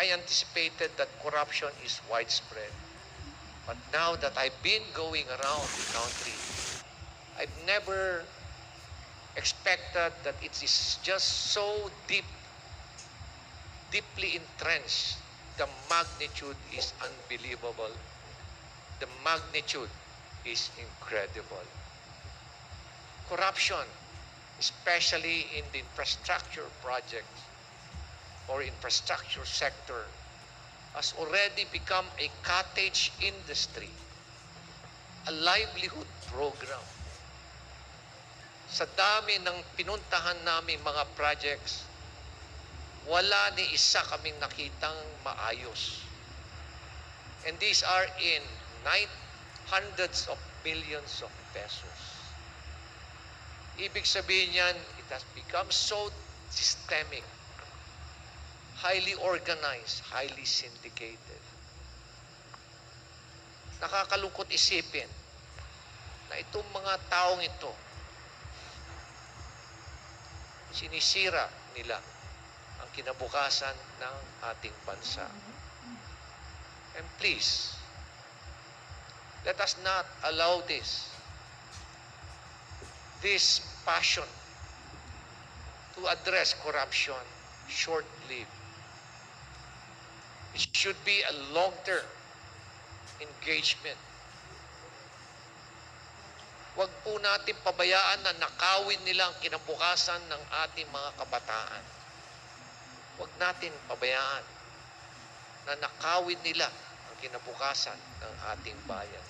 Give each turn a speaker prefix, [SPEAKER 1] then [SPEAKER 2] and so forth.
[SPEAKER 1] I anticipated that corruption is widespread. But now that I've been going around the country, I've never expected that it is just so deeply entrenched. The magnitude is unbelievable. The magnitude is incredible. Corruption, especially in the infrastructure projects or infrastructure sector, has already become a cottage industry, a livelihood program. Sa dami ng pinuntahan namin mga projects, wala ni isa kaming nakitang maayos. And these are in hundreds of millions of pesos. Ibig sabihin yan, it has become so systemic, highly organized, highly syndicated. Nakakalungkot isipin na itong mga taong ito, sinisira nila ang kinabukasan ng ating bansa. And please, let us not allow this passion to address corruption short-lived. It should be a long-term engagement. Huwag po natin pabayaan na nakawin nila ang kinabukasan ng ating mga kabataan. Huwag natin pabayaan na nakawin nila ang kinabukasan ng ating bayan.